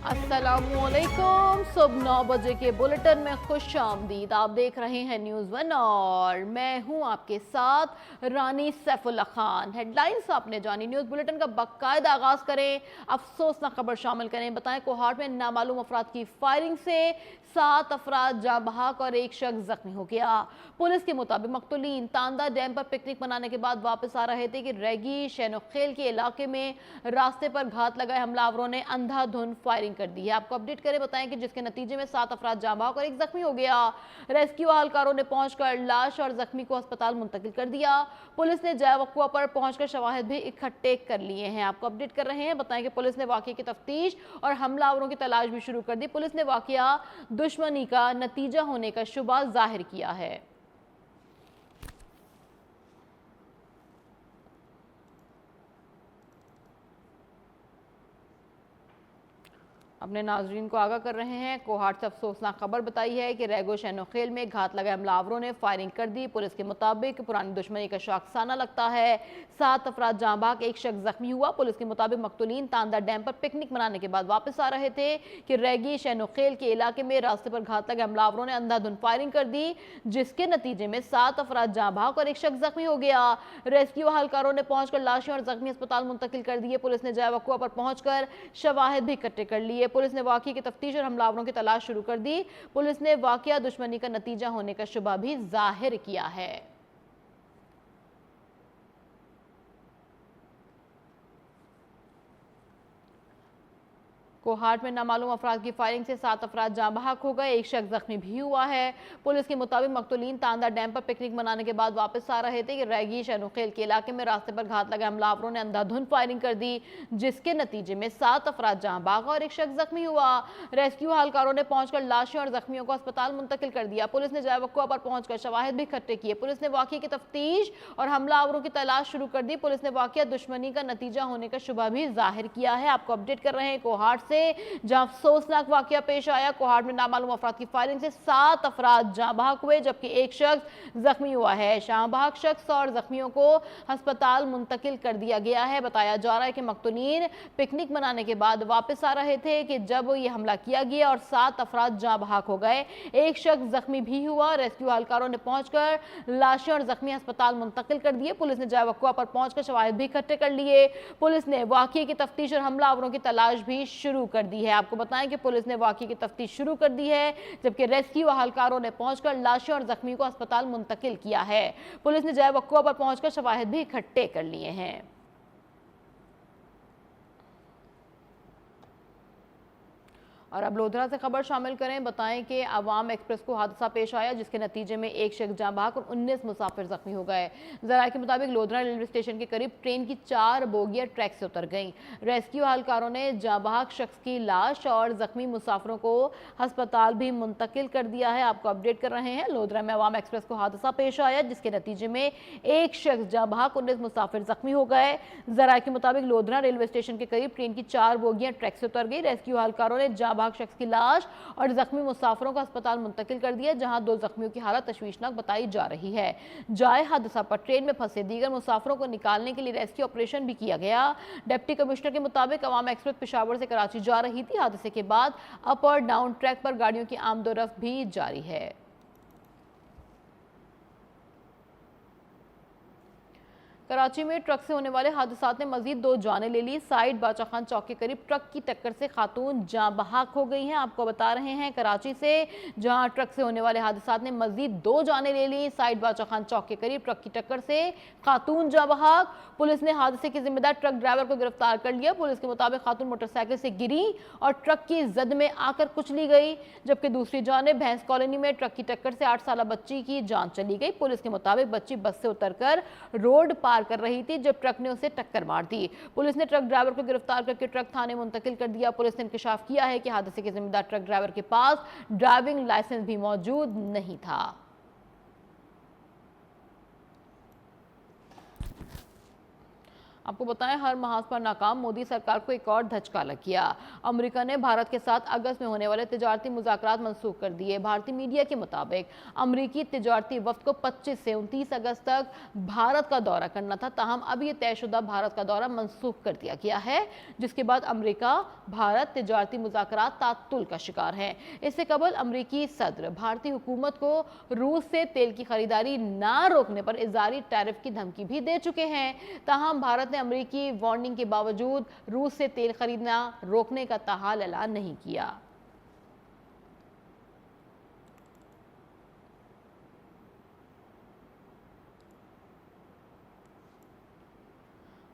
अस्सलामुअलैकुम। सुबह 9 बजे के बुलेटिन में खुश आमदीद। आप देख रहे हैं न्यूज़ वन और मैं हूं आपके साथ रानी सैफुल्ला खान। हेडलाइंस आपने जानी, न्यूज़ बुलेटिन का बाकायदा आगाज करें। अफसोसनाक खबर शामिल करें। बताएं कोहाट में नामालूम अफराद की फायरिंग से 7 अफराद जाँ बहक और एक शख्स जख्मी हो गया। पुलिस के मुताबिक मकतूलीन तांदा डैम पर पिकनिक मनाने के बाद वापस आ रहे थे कि रैगी शैनोखेल के इलाके में रास्ते पर घात लगाए हमलावरों ने अंधाधुंध फायरिंग कर दी है। आपको अपडेट करें, बताएं कि जिसके नतीजे में 7 अफराद जाँ बहक और एक जख्मी हो गया। रेस्क्यू एहलकारों ने पहुंचकर लाश और जख्मी को अस्पताल मुंतकिल कर दिया। पुलिस ने जाए वक़्वा पर पहुंचकर शवाहिद भी इकट्ठे कर लिए हैं। आपको अपडेट कर रहे हैं, बताएं कि पुलिस ने वाकये की तफ्तीश और हमलावरों की तलाश भी शुरू कर दी। पुलिस ने वाकया दुश्मनी का नतीजा होने का शुबा जाहिर किया है। अपने नाजरीन को आगाह कर रहे हैं, कोहाट से अफसोसनाक खबर बताई है कि रैगो शैनोखेल में घात लगाए हमलावरों ने फायरिंग कर दी। पुलिस के मुताबिक पुरानी दुश्मनी का शाखसाना लगता है। 7 अफराद जाँ बहक, एक शख्स जख्मी हुआ। पुलिस के मुताबिक मकतूलीन तांदा डैम पर पिकनिक मनाने के बाद वापस आ रहे थे कि रैगी शैनोखेल के इलाके में रास्ते पर घात लगाए हमलावरों ने अंधाधुंध फायरिंग कर दी, जिसके नतीजे में 7 अफराद जाँ बहक और एक शख्स जख्मी हो गया। रेस्क्यू एहलकारों ने पहुंचकर लाशें और जख्मी अस्पताल मुंतकिल कर दिए। पुलिस ने जाए वक़्वा पर पहुंचकर शवाहिद भी इकट्ठे कर लिए। पुलिस ने वाकये की तफ्तीश और हमलावरों की तलाश शुरू कर दी। पुलिस ने वाकया दुश्मनी का नतीजा होने का शुबा भी जाहिर किया है। कोहाट में नामालूम अफराद की फायरिंग से 7 अफराद जाँ बहक हो गए, एक शख्स जख्मी भी हुआ है। पुलिस के मुताबिक मकतूलीन तांदा डैम पर पिकनिक मनाने के बाद वापस आ रहे थे कि रैगी शैनोखेल के इलाके में रास्ते पर घात लगाए हमलावरों ने अंधाधुंध फायरिंग कर दी, जिसके नतीजे में 7 अफराद जाँ बहक और एक शख्स जख्मी हुआ। रेस्क्यू एहलकारों ने पहुंचकर लाशें और जख्मियों को अस्पताल मुंतकिल कर दिया। पुलिस ने जाए वक़्वा पर पहुंचकर शवाहिद भी इकट्ठे किए। पुलिस ने वाकये की तफ्तीश और हमलावरों की तलाश शुरू कर दी। पुलिस ने वाकया दुश्मनी का नतीजा होने का शुबा भी जाहिर किया है। आपको अपडेट कर रहे हैं कोहाट से, जहां अफसोसनाक वाकया पेश आया। कोहाट में नामालूम अफराद की फायरिंग से 7 अफराद जाँ बहक हुए, जबकि एक शख्स जख्मी हुआ है। जाँ बहक शख्स और जख्मियों को अस्पताल मुंतकिल कर दिया गया है। बताया जा रहा है कि मकतूलीन पिकनिक मनाने के बाद वापस आ रहे थे कि जब ये हमला किया गया और 7 अफराद जाँ बहक हो गए, एक शख्स जख्मी भी हुआ। रेस्क्यू एहलकारों ने पहुंचकर लाशें और जख्मी अस्पताल मुंतकिल कर दिए। पुलिस ने जाए वक़्वा पर पहुंचकर शवाहिद भी इकट्ठे कर लिए। पुलिस ने वाकये की तफ्तीश और हमलावरों की तलाश भी शुरू कर दी है। आपको बताएं कि पुलिस ने वाकये की तफ्तीश शुरू कर दी है, जबकि रेस्क्यू एहलकारों ने पहुंचकर लाशें और जख्मी को अस्पताल मुंतकिल किया है। पुलिस ने जाए वक़्वा पर पहुंचकर शवाहिद भी इकट्ठे कर लिए हैं। और अब लोधरा से खबर शामिल करें। बताएं कि अवाम एक्सप्रेस को हादसा पेश आया, जिसके नतीजे में एक शख्स जाँ बहक और 19 मुसाफिर जख्मी हो गए। जराये के मुताबिक लोधरा रेलवे स्टेशन के करीब ट्रेन की 4 बोगियां ट्रैक से उतर गईं। रेस्क्यू एहलकारों ने जाँ बहक शख्स की लाश और जख्मी मुसाफिरों को अस्पताल भी मुंतकिल कर दिया है। आपको अपडेट कर रहे हैं, लोधरा में अवाम एक्सप्रेस को हादसा पेश आया, जिसके नतीजे में एक शख्स जाँ बहक 19 मुसाफिर जख्मी हो गए। जराये के मुताबिक लोधरा रेलवे स्टेशन के करीब ट्रेन की 4 बोगियां ट्रैक से उतर गई। रेस्क्यू एहलकारों ने जाँ शख्स की लाश और जख्मी मुसाफिरों को अस्पताल मुंतकिल कर दिया, जहां 2 जख्मियों की हालत तशवीशनाक बताई जा रही है। जाए हादसा पर ट्रेन में फंसे दीगर मुसाफिरों को निकालने के लिए रेस्क्यू ऑपरेशन भी किया गया। डिप्टी कमिश्नर के मुताबिक अवाम एक्सप्रेस पेशावर से कराची जा रही थी। हादसे के बाद अप और डाउन ट्रैक पर गाड़ियों की आमदोरफ्त भी जारी है। कराची में ट्रक से होने वाले हादसात ने मजीद 2 जानें ले ली। साइड बाचा खान चौक के करीब ट्रक की टक्कर से खातून जाँ बहक हो गई हैं। आपको बता रहे हैं कराची से, जहां ट्रक से होने वाले हादसात ने मजीद 2 जानें ले ली। साइड बाचा खान चौक के करीब ट्रक की टक्कर से खातून जाँ बहक। पुलिस ने हादसे के जिम्मेदार ट्रक ड्राइवर को गिरफ्तार कर लिया। पुलिस के मुताबिक खातून मोटरसाइकिल से गिरी और ट्रक की जद में आकर कुचली गई, जबकि दूसरी जानेब भैंस कॉलोनी में ट्रक की टक्कर से 8 साल बच्ची की जान चली गई। पुलिस के मुताबिक बच्ची बस से उतरकर रोड पार कर रही थी जब ट्रक ने उसे टक्कर मार दी। पुलिस ने ट्रक ड्राइवर को गिरफ्तार करके ट्रक थाने मुंतकिल कर दिया। पुलिस ने इंकशाफ किया है कि हादसे के जिम्मेदार ट्रक ड्राइवर के पास ड्राइविंग लाइसेंस भी मौजूद नहीं था। आपको बताएं, हर महाज पर नाकाम मोदी सरकार को एक और धचका लग गया। अमेरिका ने भारत के साथ अगस्त में होने वाले तिजारती मुज़ाकरात मंसूख कर दिए। भारतीय मीडिया के मुताबिक अमेरिकी तिजारती वफ्द को 25 से 29 अगस्त तक भारत का दौरा करना था, ताहम अब यह तयशुदा भारत का दौरा मंसूख कर दिया गया है, जिसके बाद अमेरिका भारत तिजारती मुज़ाकरात तात्तुल का शिकार है। इससे कबल अमेरिकी सदर भारतीय हुकूमत को रूस से तेल की खरीदारी न रोकने पर इजारी टैरिफ की धमकी भी दे चुके हैं। ताहम भारत ने अमेरिकी वार्निंग के बावजूद रूस से तेल खरीदना रोकने का ताहाल ऐलान नहीं किया।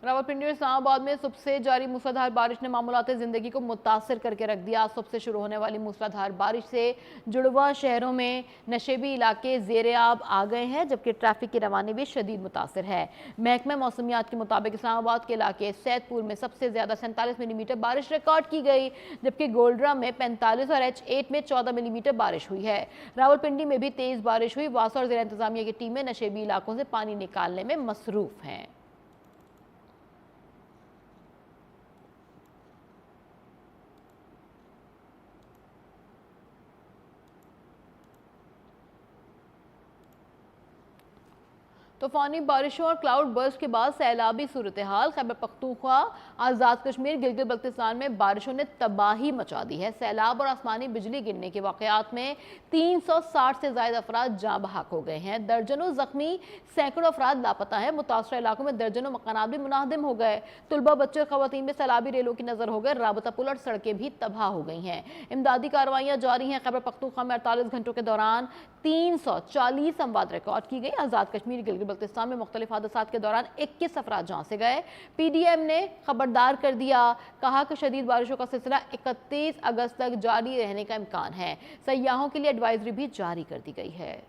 रावलपिंडी और इस्लामाबाद में सुबह से जारी मूसलाधार बारिश ने मामूलाती जिंदगी को मुतासर करके रख दिया। सुबह से शुरू होने वाली मूसलाधार बारिश से जुड़वा शहरों में नशेबी इलाके ज़ेरे आब आ गए हैं, जबकि ट्रैफिक की रवानी भी शदीद मुतासर है। महकमा मौसमियात के मुताबिक इस्लामाबाद के इलाके सैदपुर में सबसे ज़्यादा 47 मिलीमीटर बारिश रिकॉर्ड की गई, जबकि गोल्डरा में 45 और H8 में 14 मिलीमीटर बारिश हुई है। रावलपिंडी में भी तेज़ बारिश हुई। वासा और ज़िला इंतजामिया की टीमें नशेबी इलाकों से पानी निकालने में मसरूफ़ हैं। तूफानी बारिशों और क्लाउड बर्स्ट के बाद सैलाबी सूरत हाल। खैबर पख्तूनख्वा, आज़ाद कश्मीर, गिलगित बल्तिस्तान में बारिशों ने तबाही मचा दी है। सैलाब और आसमानी बिजली गिरने के वाक़यात में 360 से ज़ायद अफराद जाँ बहक हो गए हैं। दर्जनों जख्मी, सैकड़ों अफराद लापता हैं। मुतासरा इलाकों में दर्जनों मकानात भी मुनाहदिम हो गए। तुलबा, बच्चे और खवातीन में सैलाबी रेलों की नज़र हो गए। राबता पुल और सड़कें भी तबाह हो गई हैं। इमदादी कार्रवाइयाँ जारी हैं। खैबर पख्तूनख्वा में 48 घंटों के दौरान 340 अमवात रिकॉर्ड की गई। आज़ाद कश्मीर, गिलगित बल्तिस्तान में मुख्तलिफ हादसात के दौरान 21 अफराद जान से गए। PDM ने खबरदार कर दिया, कहा कि शदीद बारिशों का सिलसिला 31 अगस्त तक जारी रहने का इम्कान है। सयाहों के लिए एडवाइजरी भी जारी कर दी गई है।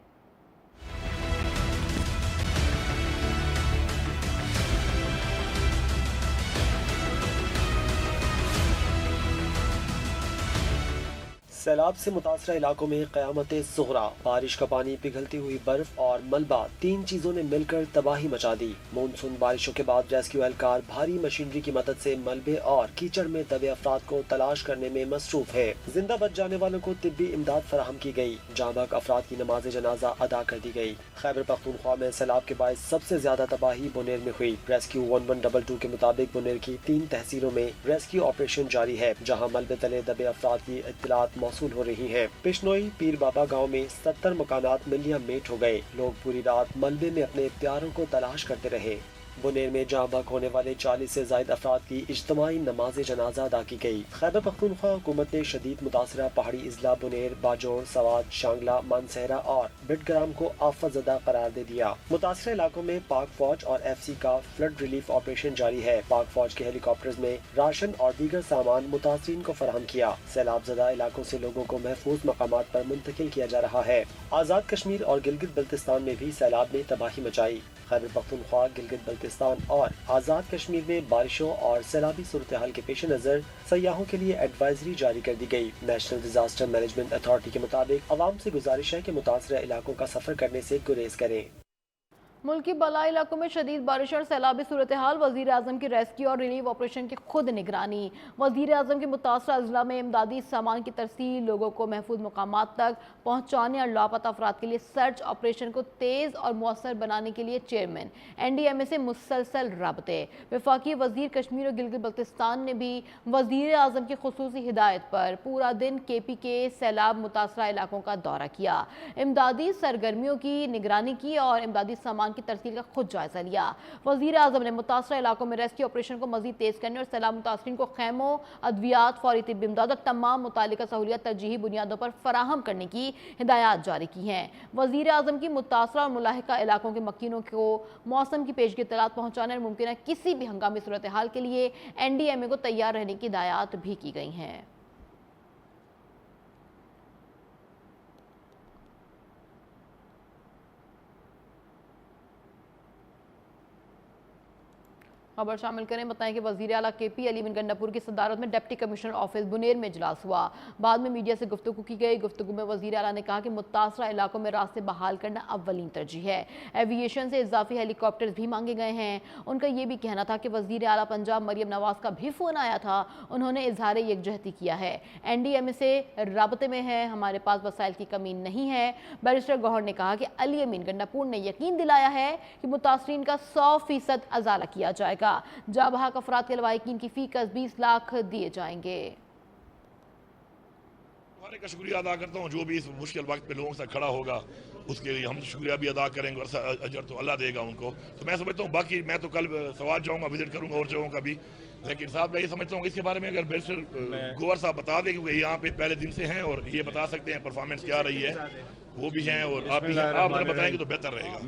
सैलाब से मुतासरा इलाकों में क़यामत सुग़रा, बारिश का पानी, पिघलती हुई बर्फ और मलबा, तीन चीजों ने मिलकर तबाही मचा दी। मानसून बारिशों के बाद रेस्क्यू एहलकार भारी मशीनरी की मदद से मलबे और कीचड़ में दबे अफराद को तलाश करने में मसरूफ है। जिंदा बच जाने वालों को तिब्बी इमदाद फराहम की गई। जाँ बहक अफराद की नमाज जनाजा अदा कर दी गई। खैबर पख्तूनख्वा में सैलाब के बायस सबसे ज्यादा तबाही बुनेर में हुई। रेस्क्यू 1122 के मुताबिक बुनेर की 3 तहसीलों में रेस्क्यू ऑपरेशन जारी है, जहाँ मलबे तले दबे अफराद की इत्तलात मौसूल हो रही है। पिशनोई पीर बाबा गाँव में 70 मकानात मिलिया मेट हो गए। लोग पूरी रात मलबे में अपने प्यारों को तलाश करते रहे। बुनेर में जाँ बहक होने वाले 40 से ज्यादा अफराद की इज्तिमाई नमाज जनाजा अदा की गई। खैबर पख्तूनख्वा हुकूमत ने शदीद मुतासरा पहाड़ी इजला बुनेर, बाजोर, सवात, शांगला, मानसहरा और बिटग्राम को आफत ज़दा करार दे दिया। मुतासरा इलाकों में पाक फौज और FC का फ्लड रिलीफ ऑपरेशन जारी है। पाक फौज के हेलीकॉप्टर्स में राशन और दीगर सामान मुतासरीन को फराहम किया। सैलाब ज़दा इलाकों से लोगों को महफूज मकामात पर मुंतकिल किया जा रहा है। आज़ाद कश्मीर और गिलगित बल्तिस्तान में भी सैलाब ने तबाही मचाई। खैबर पख्तूनख्वा, गिलगित बल्तिस्तान और आज़ाद कश्मीर में बारिशों और सैलाबी सूरत हाल के पेश नज़र सयाहों के लिए एडवाइजरी जारी कर दी गई। नेशनल डिजास्टर मैनेजमेंट अथॉरिटी के मुताबिक अवाम से गुजारिश है कि मुतासरा इलाकों का सफर करने से गुरेज करें। मुल्क की बलाई इलाकों में शदीद बारिश और सैलाबी सूरत हाल। वज़ीर आज़म की रेस्क्यू और रिलीफ ऑपरेशन की खुद निगरानी। वज़ीर आज़म के मुतासरा अजला में इमदादी सामान की तरसील, लोगों को महफूज मकामात तक पहुँचाने और लापता अफराद के लिए सर्च ऑपरेशन को तेज़ और मौसर बनाने के लिए चेयरमैन NDMA से मुसलसल रबते। वफाकी वज़ीर कश्मीर और गिलगित बल्तिस्तान ने भी वज़ीर आज़म की खुसूसी हिदायत पर पूरा दिन KP के सैलाब मुतासरा इलाकों का दौरा किया, इमदादी सरगर्मियों की निगरानी की और इमदादी सामान की तरसील का खुद जायजा लिया। वज़ीर आज़म ने मुतासरा इलाकों में रेस्क्यू ऑपरेशन को मज़ीद तेज करने और सैलाब मुतासरीन को खैमों, अद्वियात, फौरी तिब्बी इमदाद और तमाम मुतालिका सहूलियत तरजीही बुनियादों पर फराहम करने की हिदायत जारी की हैं। वज़ीर आज़म की मुतासरा और मुलाहिका इलाकों के मकीनों को मौसम की पेशगी इत्तलात पहुँचाने और मुमकिन किसी भी हंगामी सूरत हाल के लिए NDMA को तैयार रहने की हिदायत भी की गई हैं। खबर शामिल करें। बताएं कि वजीर आला KP अली बिन गंडापुर की सदारत में डिप्टी कमिश्नर ऑफिस बुनेर में इजलास हुआ। बाद में मीडिया से गुफ्तगू की गई। गुफ्तगू में वजीर आला ने कहा कि मुतासरा इलाकों में रास्ते बहाल करना अव्वलीन तरजीह है। एविएशन से इजाफी हेलीकॉप्टर्स भी मांगे गए हैं। उनका यह भी कहना था कि वजीर आला पंजाब मरियम नवाज का भी फोन आया था, उन्होंने इजहार यकजहती किया है। NDMA से राबते में है, हमारे पास वसाइल की कमी नहीं है। बैरिस्टर गौहर ने कहा कि अली अमीन गंडापुर ने यकीन दिलाया है कि मुतासरीन का 100% अजाला किया जाएगा। जाबहाक अफराद के लवाहिकीन की फीस 20 लाख दिए जाएंगे। का शुक्रिया अदा करता हूँ, जो भी इस मुश्किल वक्त पे लोगों से खड़ा होगा उसके लिए हम शुक्रिया भी अदा करेंगे और अजर तो अल्लाह देगा उनको। तो मैं समझता हूँ, बाकी मैं तो कल सवाल जाऊँगा, विजिट करूँगा और जगहों का भी। लेकिन साहब मैं ये समझता हूँ इसके बारे में अगर बैरिस्टर गोवर साहब बता दें, क्योंकि यहाँ पे पहले दिन से हैं और ये बता सकते हैं परफॉर्मेंस क्या रही है, वो भी हैं और आप बताएंगे तो बेहतर रहेगा।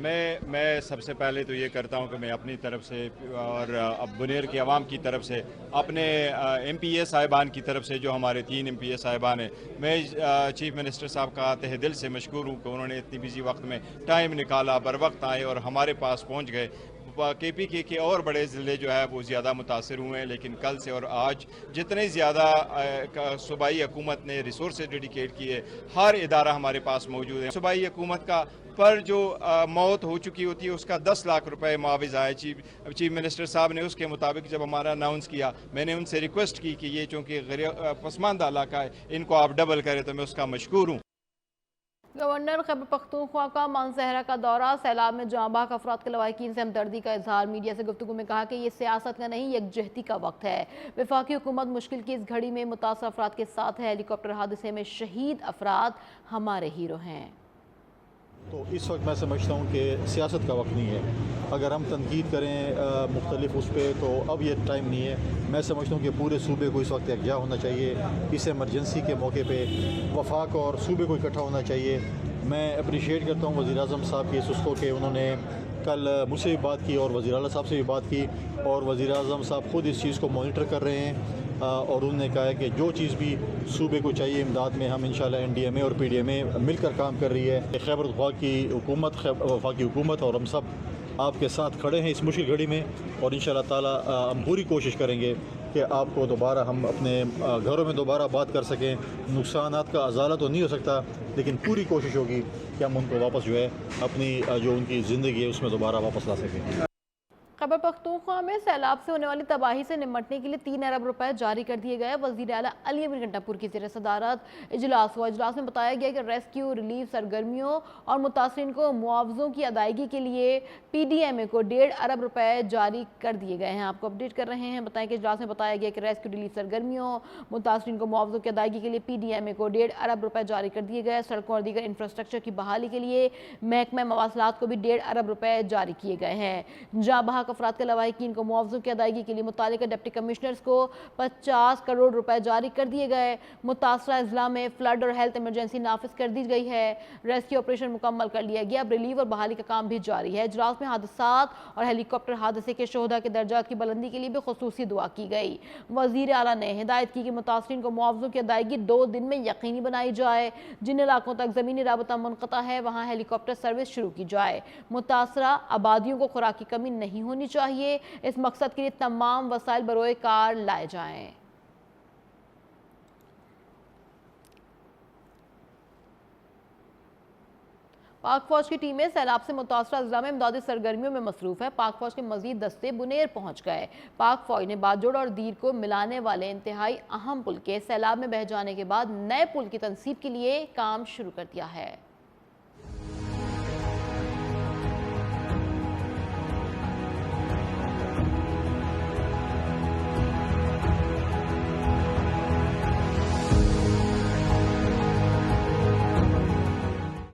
मैं सबसे पहले तो ये करता हूँ कि मैं अपनी तरफ से और अब बुनेर के अवाम की तरफ से, अपने MPA साहिबान की तरफ से, जो हमारे 3 MPA साहिबान हैं, मैं चीफ मिनिस्टर साहब का तहे दिल से मशकूर हूँ कि उन्होंने इतनी बिजी वक्त में टाइम निकाला, बर वक्त आए और हमारे पास पहुँच गए। KP के और बड़े ज़िले जो है वो ज़्यादा मुतासर हुए हैं, लेकिन कल से और आज जितने ज़्यादा सूबाई हुकूमत ने रिसोर्सेज डेडिकेट किए, हर इदारा हमारे पास मौजूद है। सूबाई हुकूमत का पर जो मौत हो चुकी होती है उसका 10 लाख रुपए मुआवजा है। चीफ मिनिस्टर साहब ने उसके मुताबिक जब हमारा अनाउंस किया, मैंने उनसे रिक्वेस्ट की कि ये चूँकि पसमानदा इलाका है, इनको आप डबल करें, तो मैं उसका मशकूर हूँ। गवर्नर खैबर पख्तूनख्वा का मानसहरा का दौरा। सैलाब में जाँ बहक अफराद के लवाहिकीन से हमदर्दी का इजहार। मीडिया से गुफ्तगू में कहा कि ये सियासत का नहीं, यकजहती का वक्त है। वफाकी हुकूमत मुश्किल की इस घड़ी में मुतासर अफराद के साथ है। हेलीकॉप्टर हादसे में शहीद अफराद हमारे हीरो हैं। तो इस वक्त मैं समझता हूँ कि सियासत का वक्त नहीं है। अगर हम तनकीद करें मुख्तलिफ उस पर, तो अब ये टाइम नहीं है। मैं समझता हूँ कि पूरे सूबे को इस वक्त यकजा होना चाहिए। इस एमरजेंसी के मौके पे वफाक और सूबे को इकट्ठा होना चाहिए। मैं अप्रिशिएट करता हूँ वज़ीर आज़म साहब की उसको कि उन्होंने कल मुझसे भी बात की और वज़ीर आला साहब से भी बात की, और वज़ीर आज़म साहब ख़ुद इस चीज़ को मॉनिटर कर रहे हैं और उन्होंने कहा है कि जो चीज़ भी सूबे को चाहिए इमदाद में, हम इंशाल्लाह NDMA और PDMA मिलकर काम कर रही है। खैबर पख्तूनख्वा की हुकूमत, वफाकी हुकूमत और हम सब आपके साथ खड़े हैं इस मुश्किल घड़ी में, और इंशाल्लाह ताला हम पूरी कोशिश करेंगे कि आपको दोबारा हम अपने घरों में दोबारा बात कर सकें। नुकसानात का अजाला तो नहीं हो सकता, लेकिन पूरी कोशिश होगी कि हम उनको वापस जो है अपनी जो उनकी ज़िंदगी है उसमें दोबारा वापस ला सकें। खैबर पख्तूनख्वा में सैलाब से होने वाली तबाही से निपटने के लिए 3 अरब रुपए जारी कर दिए गए। वज़ीर आला अली अमीन गंडापुर की ज़ेर सदारत इजलास हुआ। इजलास में बताया गया कि रेस्क्यू रिलीफ सरगर्मियों और मुतासरीन को मुआवजों की अदायगी के लिए PDMA को 1.5 अरब रुपए जारी कर दिए गए हैं। आपको अपडेट कर रहे हैं। बताएं कि इजलास में बताया गया कि रेस्क्यू रिलीफ सरगर्मियों, मुतासरीन को मुआवजों की अदायगी के लिए PDMA को 1.5 अरब रुपए जारी कर दिए गए। सड़कों और दीगर इंफ्रास्ट्रक्चर की बहाली के लिए महकमा मवासलात को भी 1.5 अरब रुपए जारी किए गए हैं। जाँ बहक अफराद के लवाहिकीन को मुआवजों की अदायगी के लिए मुतालिका डिप्टी कमिश्नर्स को 50 करोड़ रुपए जारी कर दिए गए। मुतासरा अजला में फ्लड और हेल्थ इमरजेंसी नाफिज कर दी गई है। रेस्क्यू ऑपरेशन मुकम्मल कर लिया गया। अब रिलीफ और बहाली का काम भी जारी है। इजलास में हादसात और हेलीकॉप्टर हादसे के शोहदा के दर्जात की बुलंदी के लिए भी खुसूसी दुआ की गई। वजीर आला ने हिदायत की कि मुतासरीन को मुआवजों की अदायगी 2 दिन में यकीनी बनाई जाए। जिन इलाकों तक ज़मीनी राबता मुनक़ता है वहाँ हेलीकॉप्टर सर्विस शुरू की जाए। मुतासरा आबादियों को खुराक की कमी नहीं होनी चाहिए। इस मकसद के लिए तमाम वसाइल बरोए कार लाए जाएं। पाक फौज की टीमें सैलाब से मुतासरा अजला में इमदादी सरगर्मियों में मसरूफ है। पाक फौज के मजीद दस्ते बुनेर पहुंच गए। पाक फौज ने बाजोड़ और दीर को मिलाने वाले इंतहाई अहम पुल के सैलाब में बह जाने के बाद नए पुल की तनसीब के लिए काम शुरू कर दिया है।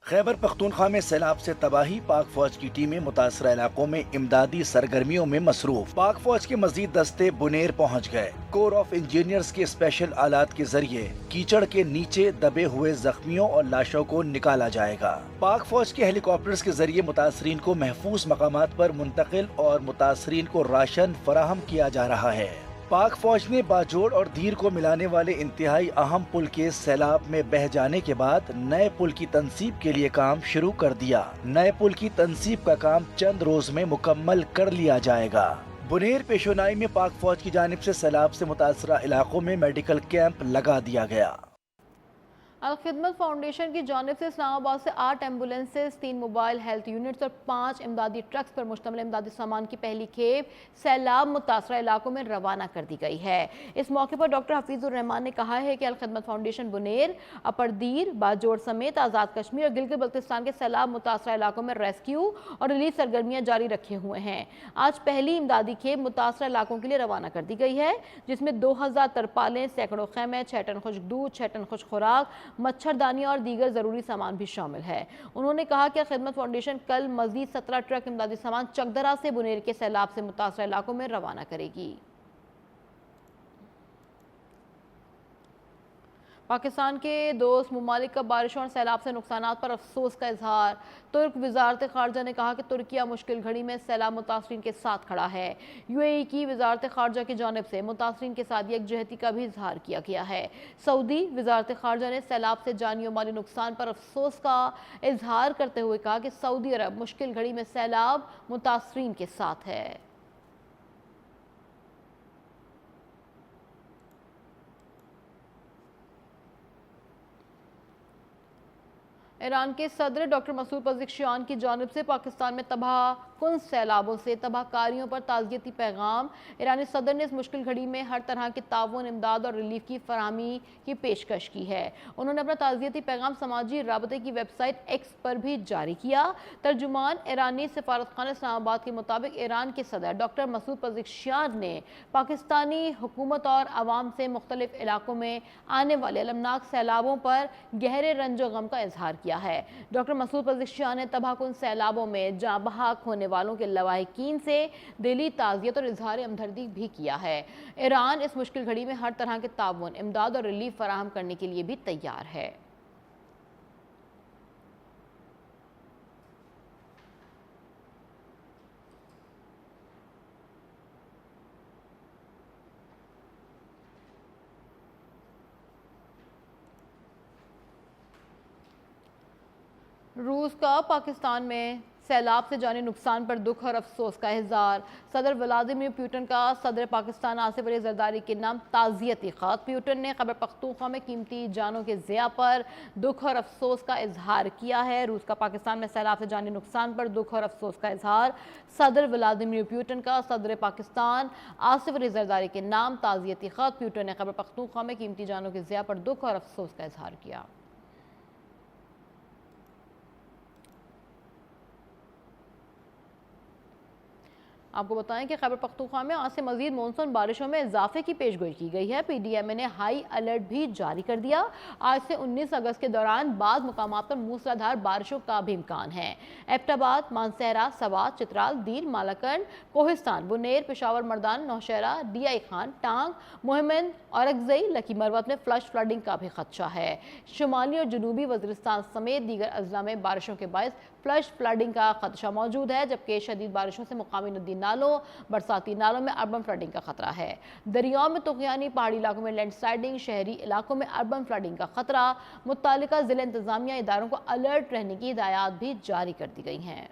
खैबर पख्तूनख्वा में सैलाब से तबाही, पाक फौज की टीमें मुतासरा इलाकों में इमदादी सरगर्मियों में मसरूफ। पाक फौज के मजीद दस्ते बुनेर पहुंच गए। कोर ऑफ इंजीनियर्स के स्पेशल आलात के जरिए कीचड़ के नीचे दबे हुए जख्मियों और लाशों को निकाला जाएगा। पाक फौज के हेलीकॉप्टर्स के जरिए मुतासरीन को महफूज मकामात पर मुंतकिल और मुतासरीन को राशन फराहम किया जा रहा है। पाक फौज ने बाजोड़ और दीर को मिलाने वाले इंतहाई अहम पुल के सैलाब में बह जाने के बाद नए पुल की तनसीब के लिए काम शुरू कर दिया। नए पुल की तनसीब का काम चंद रोज में मुकम्मल कर लिया जाएगा। बुनेर पेशोनाई में पाक फौज की जानिब से सैलाब से मुतासरा इलाकों में मेडिकल कैंप लगा दिया गया। अल खिदमत फाउंडेशन की जानिब से इस्लामाबाद से 8 एम्बुलेंसेज, 3 मोबाइल हेल्थ यूनिट्स और 5 इमदादी ट्रक्स पर मुश्तमिल इमदादी सामान की पहली खेप सैलाब मुतासरा इलाकों में रवाना कर दी गई है। इस मौके पर डॉक्टर हफीजुर रहमान ने कहा है कि अल खिदमत फाउंडेशन बुनेर, अपरदीर, बाजोड़ समेत आज़ाद कश्मीर और गिलगित बल्तिस्तान के सैलाब मुतासरा इलाकों में रेस्क्यू और रिलीफ सरगर्मियाँ जारी रखे हुए हैं। आज पहली इमदादी खेप मुतासरा इलाकों के लिए रवाना कर दी गई है, जिसमें 2000 तरपालें, सैकड़ों खैमे, 6 टन खुश्क दूध, 6 टन खुश्क खुराक, मच्छरदानी और दीगर ज़रूरी सामान भी शामिल है। उन्होंने कहा कि खिदमत फाउंडेशन कल मज़ीद 17 ट्रक इमदादी सामान चकदरा से बुनेर के सैलाब से मुतासरा इलाकों में रवाना करेगी। पाकिस्तान के दोस्त ममालिक का बारिशों और सैलाब से नुकसानात पर अफसोस का इजहार। तुर्क वजारत खारजा ने कहा कि तुर्किया मुश्किल घड़ी में सैलाब मुतासरीन के साथ खड़ा है। UAE की वजारत खारजा की जानिब से मुतासरीन के साथ यकजहती का भी इजहार किया गया है। सऊदी वजारत खारजा ने सैलाब से जानी और माली नुकसान पर अफसोस का इजहार करते हुए कहा कि सऊदी अरब मुश्किल घड़ी में सैलाब मुतासरीन के साथ है। ईरान के सदर डॉक्टर मसूद पज़ेश्कियान की जानिब से पाकिस्तान में तबाह कुन सैलाबों से तबाहकारियों पर ताज़ियती पैगाम। ईरानी सदर ने इस मुश्किल घड़ी में हर तरह की ताउन, इमदाद और रिलीफ की फराहमी की पेशकश की है। उन्होंने अपना ताज़ियती पैगाम समाजी राबते की वेबसाइट एक्स पर भी जारी किया। तर्जुमान ईरानी सफारतखाना इस्लामाबाद के मुताबिक ईरान के सदर डॉक्टर मसूद पज़ेश्कियान ने पाकिस्तानी हुकूमत और आवाम से मुख्तलिफ इलाकों में आने वाले अलमनाक सैलाबों पर गहरे रंज गम का इजहार किया है। डॉक्टर मसूद पज़ेश्कियान ने तबाहकुन सैलाबों में जाँ बहक होने वालों के लवाहिकीन से दिली ताज़ियत और इजहार हमदर्दी भी किया है। ईरान इस मुश्किल घड़ी में हर तरह के ताउन, इमदाद और रिलीफ फराहम करने के लिए भी तैयार है। रूस का पाकिस्तान में सैलाब से जानी नुकसान पर दुख और अफसोस का इज़हार। सदर व्लादिमीर पुतिन का सदर पाकिस्तान आसिफ अली ज़रदारी के नाम ताज़ियती ख़त। पुतिन ने खैबर पख्तूनख्वा में कीमती जानों के ज़िया पर दुख और अफसोस का इज़हार किया है। रूस का पाकिस्तान में सैलाब से जानी नुकसान पर दुख और अफसोस का इज़हार। सदर व्लादिमीर पुतिन का सदर पाकिस्तान आसिफ अली ज़रदारी के नाम ताज़ियती ख़त। पुतिन ने खैबर पख्तूनख्वा में कीमती जानों के ज़िया पर दुख और अफसोस का इज़हार किया। आपको बताएं कि खैबर पख्तूनख्वा में आज से मजीद मानसून बारिशों में इजाफे की पेशगोई की गई है। PDMA ने हाई अलर्ट भी जारी कर दिया। आज से 19 अगस्त के दौरान बाद मुकामात पर मूसलाधार बारिशों का भी इम्कान है। एबटाबाद, मानसहरा, सवात, चित्राल, दीर, मालाकंड, कोहिस्तान, बुनेर, पेशावर मर्दान, नौशहरा, DI खान, टांग, मोहम्मद, औरंगज़ई, लकी मरवत में फ्लश फ्लडिंग का भी खदशा है। शुमाली और जनूबी वज़ीरिस्तान समेत दीगर अजला में बारिशों के बायस फ्लश फ्लडिंग का खदशा मौजूद है, जबकि शदीद बारिशों से मुकामी नदी नालों, बरसाती नालों में अर्बन फ्लडिंग का खतरा है। दरियाओं में तुग़यानी, पहाड़ी इलाकों में लैंडस्लाइडिंग, शहरी इलाकों में अर्बन फ्लडिंग का खतरा। मुत्तालिका ज़िला इंतज़ामिया इदारों को अलर्ट रहने की हिदायत भी जारी कर दी गई हैं।